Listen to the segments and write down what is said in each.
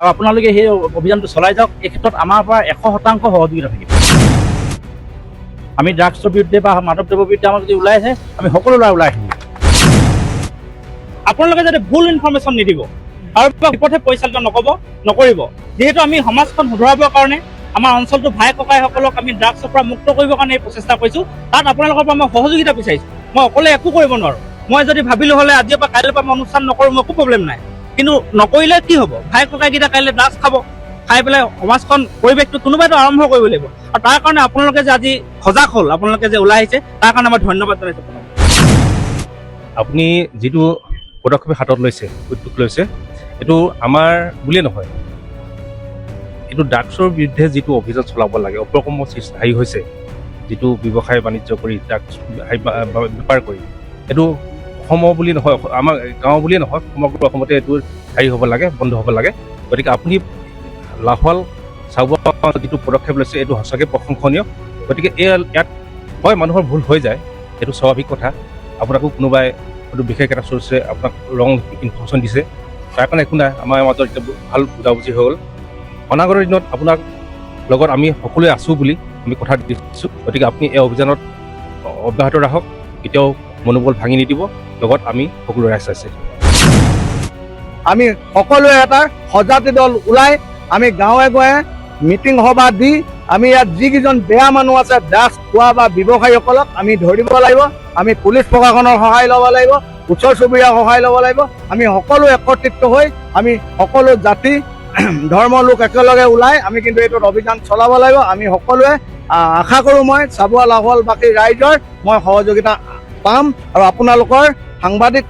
আৰু আপোনালোকে সেই অভিযানটো চলাই যাওক। এই ক্ষেত্ৰত আমাৰ পৰা 100% সহযোগিতা থাকিব। আমি ড্ৰাগছৰ বিৰুদ্ধে বা মাদক দ্ৰব্যৰ বিৰুদ্ধে আমাক যদি ওলাই আছে, আমি সকলো ল'ৰা ওলাই আহিম। আপোনালোকে যাতে ভুল ইনফৰমেশ্যন নিদিব আৰু বিপথে পৰিচালিত নকৰিব। যিহেতু আমি সমাজখন শুধৰাবৰ কাৰণে আমাৰ অঞ্চলটো ভাই ককাইসকলক আমি ড্ৰাগছৰ পৰা মুক্ত কৰিবৰ কাৰণে এই প্ৰচেষ্টা কৰিছোঁ। তাত আপোনালোকৰ পৰা মই সহযোগিতা বিচাৰিছোঁ। মই অকলে একো কৰিব নোৱাৰোঁ। মই যদি ভাবিলোঁ হ'লে আজিৰ পৰা কাইলৈৰ পৰা মই অনুষ্ঠান নকৰোঁ, মোৰ একো প্ৰব্লেম নাই। কিন্তু নকৰিলে কি হ'ব? ভাই ককাইকেইটা কাইলৈ ড্ৰাগছ খাব, খাই পেলাই সমাজখন পৰিৱেশটো কোনোবাইতো আৰম্ভ কৰিব লাগিব। আৰু তাৰ কাৰণে আপোনালোকে যে আজি সজাগ হ'ল, আপোনালোকে যে ওলাই আহিছে, তাৰ কাৰণে মই ধন্যবাদ জনাইছোঁ। আপুনি যিটো পদক্ষেপ হাতত লৈছে, উদ্যোগ লৈছে, এইটো আমাৰ বুলিয়ে নহয়, এইটো ড্ৰাগছৰ বিৰুদ্ধে যিটো অভিযান চলাব লাগে, অপকৰ্ম হেৰি হৈছে, যিটো ব্যৱসায় বাণিজ্য কৰি ড্ৰাগছ বেপাৰ কৰি, এইটো অসম বুলি নহয়, আমাৰ গাঁও বুলিয়ে নহয়, সমগ্ৰ অসমতে এইটো হেৰি হ'ব লাগে, বন্ধ হ'ব লাগে। গতিকে আপুনি লাহোৱাল চাবুৱা যিটো পদক্ষেপ লৈছে, এইটো সঁচাকৈ প্ৰশংসনীয়। গতিকে ইয়াত হয় মানুহৰ ভুল হৈ যায়, এইটো স্বাভাৱিক কথা। আপোনাকো কোনোবাই হয়তো বিশেষ এটা চ'ৰ্চে আপোনাক ৰং ইনফৰমেশ্যন দিছে, তাৰ কাৰণে একো নাই। আমাৰ মাজত এতিয়া ভাল বুজাবুজি হৈ গ'ল। অনাগত দিনত আপোনাক লগত আমি সকলোৱে আছোঁ বুলি আমি কথা দিছোঁ। গতিকে আপুনি এই অভিযানত অব্যাহত ৰাখক, কেতিয়াও মনোবল ভাঙি নিদিব। লগত আমি সকলো ৰাইজ আছে। আমি সকলোৱে এটা সজাতি দল ওলাই আমি গাঁৱে গাঁৱে মিটিং সভা দি আমি ইয়াত যিকেইজন বেয়া মানুহ আছে ড্ৰাগছ খোৱা বা ব্যৱসায়ীসকলক আমি ধৰিব লাগিব। আমি পুলিচ প্ৰশাসনৰ সহায় ল'ব লাগিব, ওচৰ চুবুৰীয়াৰ সহায় ল'ব লাগিব। আমি সকলো একত্ৰিত হৈ আমি সকলো জাতি ধৰ্মৰ লোক একেলগে ওলাই আমি কিন্তু এইটোত অভিযান চলাব লাগিব। আমি সকলোৱে আশা কৰোঁ মই চাবুৱা লাহোৱালবাসী ৰাইজৰ মই সহযোগিতা পাম আৰু আপোনালোকৰ সাংবাদিক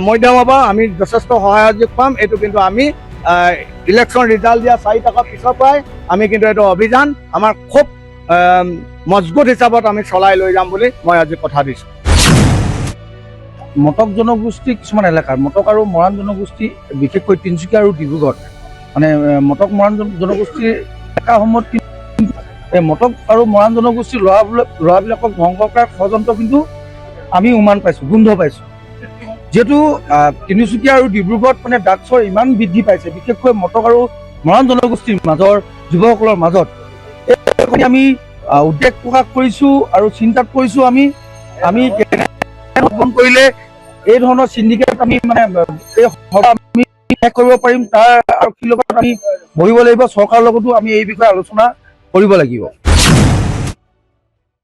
মাধ্যমৰ পৰা আমি যথেষ্ট সহযোগ পাম। এইটো কিন্তু আমি ইলেকশ্যন ৰিজাল্ট দিয়া 4 টকা পিছৰ পৰাই আমি কিন্তু এইটো অভিযান আমাৰ খুব মজবুত হিচাপত আমি চলাই লৈ যাম বুলি মই আজি কথা দিছোঁ। মটক জনগোষ্ঠী কিছুমান এলেকাৰ, মটক আৰু মৰাণ জনগোষ্ঠী বিশেষকৈ তিনিচুকীয়া আৰু ডিব্ৰুগড়, মানে মটক মৰাণ জনগোষ্ঠীৰ এলেকাসমূহত এই মটক আৰু মৰাণ জনগোষ্ঠীৰ ল'ৰাবিলাকক ধ্বংস কৰাৰ ষড়যন্ত্ৰ কিন্তু আমি উমান পাইছোঁ, গোন্ধ পাইছোঁ। যিহেতু তিনিচুকীয়া আৰু ডিব্ৰুগড়ত মানে ড্ৰাগছৰ ইমান বৃদ্ধি পাইছে, বিশেষকৈ মটক আৰু মৰাণ জনগোষ্ঠীৰ মাজৰ যুৱকসকলৰ মাজত আমি উদ্বেগ প্ৰকাশ কৰিছোঁ আৰু চিন্তাত পৰিছোঁ। আমি কৰিলে এই ধৰণৰ চিণ্ডিকেট আমি মানে এই সভা আমি শেষ কৰিব পাৰিম, তাৰ আৰক্ষীৰ লগত আমি বহিব লাগিব, চৰকাৰৰ লগতো আমি এই বিষয়ে আলোচনা কৰিব লাগিব।